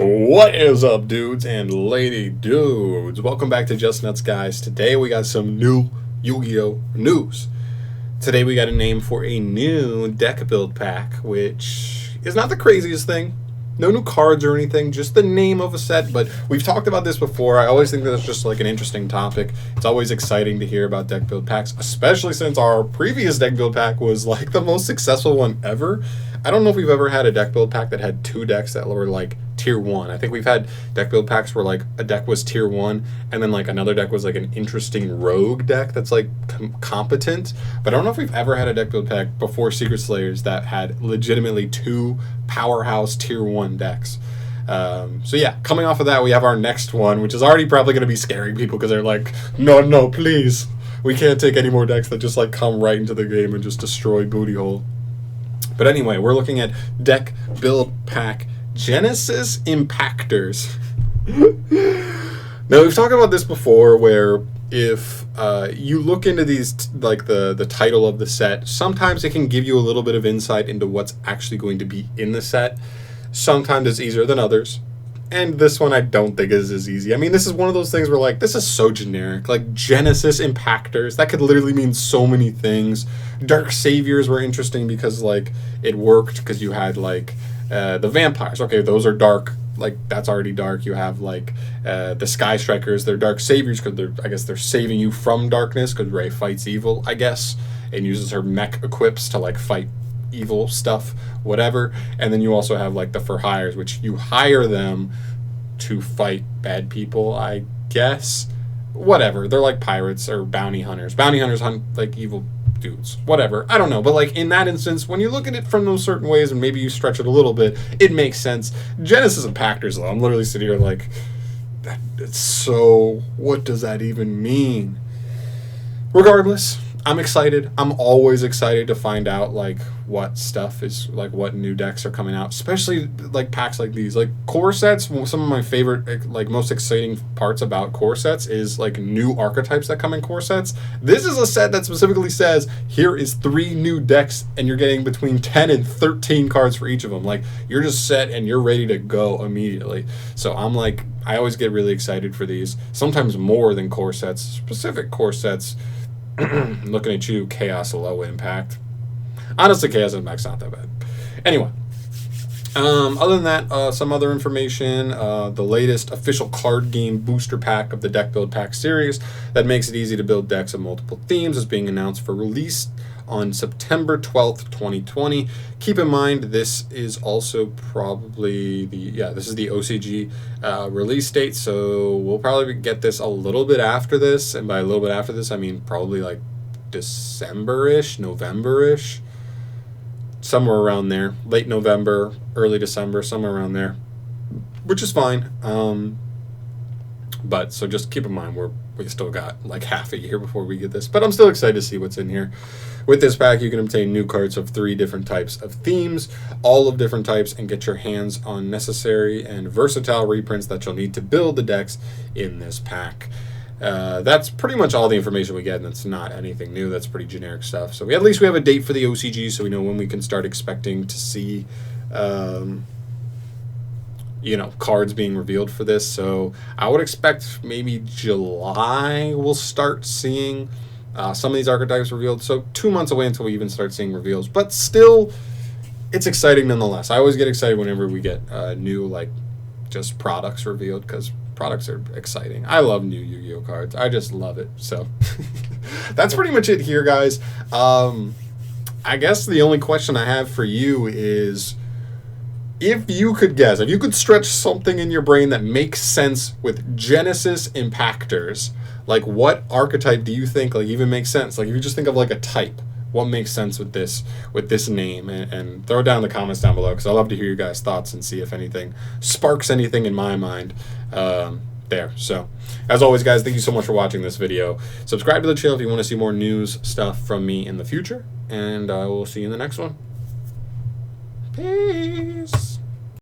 What is up, dudes and lady dudes? Welcome back to Just Nuts, guys. Today we got some new Yu-Gi-Oh! News. Today we got a name for a new deck build pack, which is not the craziest thing. No new cards or anything, just the name of a set, but we've talked about this before. I always think that's just like an interesting topic. It's always exciting to hear about deck build packs, especially since our previous deck build pack was like the most successful one ever. I don't know if we've ever had a deck build pack that had two decks that were like tier 1. I think we've had deck build packs where like a deck was tier 1 and then like another deck was like an interesting rogue deck that's like competent, but I don't know if we've ever had a deck build pack before Secret Slayers that had legitimately two powerhouse tier 1 decks. So yeah, coming off of that, we have our next one, which is already probably going to be scaring people because they're like, no, please, we can't take any more decks that just like come right into the game and just destroy booty hole. But anyway, we're looking at deck build pack Genesis Impactors. Now, we've talked about this before, where if you look into these, like the title of the set, sometimes it can give you a little bit of insight into what's actually going to be in the set. Sometimes it's easier than others. And this one I don't think is as easy. I mean, this is one of those things where, like, this is so generic. Like, Genesis Impactors, that could literally mean so many things. Dark Saviors were interesting because, like, it worked because you had, like, the vampires. Okay, those are dark. Like, that's already dark. You have, like, the Sky Strikers. They're Dark Saviors because I guess they're saving you from darkness because Rey fights evil, I guess, and uses her mech equips to, like, fight evil stuff, whatever. And then you also have like the for hires, which you hire them to fight bad people, I guess. Whatever, they're like pirates or bounty hunters. Bounty hunters hunt like evil dudes, whatever, I don't know. But like in that instance, when you look at it from those certain ways and maybe you stretch it a little bit, it makes sense. Genesis Impactors, though, I'm literally sitting here like, it's so, what does that even mean? Regardless, I'm excited. I'm always excited to find out like what stuff is, like what new decks are coming out, especially like packs like these. Like core sets, some of my favorite, like most exciting parts about core sets is like new archetypes that come in core sets. This is a set that specifically says here is 3 new decks and you're getting between 10 and 13 cards for each of them. Like you're just set and you're ready to go immediately. So I'm like, I always get really excited for these, sometimes more than core sets, specific core sets. Looking at you, Chaos Low Impact. Honestly, Chaos Impact's not that bad. Anyway, other than that, some other information. The latest official card game booster pack of the deck build pack series that makes it easy to build decks of multiple themes is being announced for release on September 12th, 2020. Keep in mind, this is also probably this is the OCG release date, so we'll probably get this a little bit after this, and by a little bit after this, I mean probably like December-ish, November-ish, somewhere around there, late November, early December, somewhere around there, which is fine. But so just keep in mind, we still got like half a year before we get this, but I'm still excited to see what's in here. With this pack, you can obtain new cards of 3 different types of themes, all of different types, and get your hands on necessary and versatile reprints that you'll need to build the decks in this pack. That's pretty much all the information we get, and it's not anything new. That's pretty generic stuff. So at least we have a date for the OCG, so we know when we can start expecting to see cards being revealed for this. So I would expect maybe July we'll start seeing some of these archetypes revealed. So 2 months away until we even start seeing reveals. But still, it's exciting nonetheless. I always get excited whenever we get new, like, just products revealed, because products are exciting. I love new Yu-Gi-Oh cards. I just love it. So that's pretty much it here, guys. I guess the only question I have for you is, if you could guess, if you could stretch something in your brain that makes sense with Genesis Impactors, like what archetype do you think like even makes sense? Like if you just think of like a type, what makes sense with this name? And throw it down in the comments down below, because I love to hear your guys' thoughts and see if anything sparks anything in my mind there. So as always, guys, thank you so much for watching this video. Subscribe to the channel if you want to see more news stuff from me in the future, and I will see you in the next one. Peace.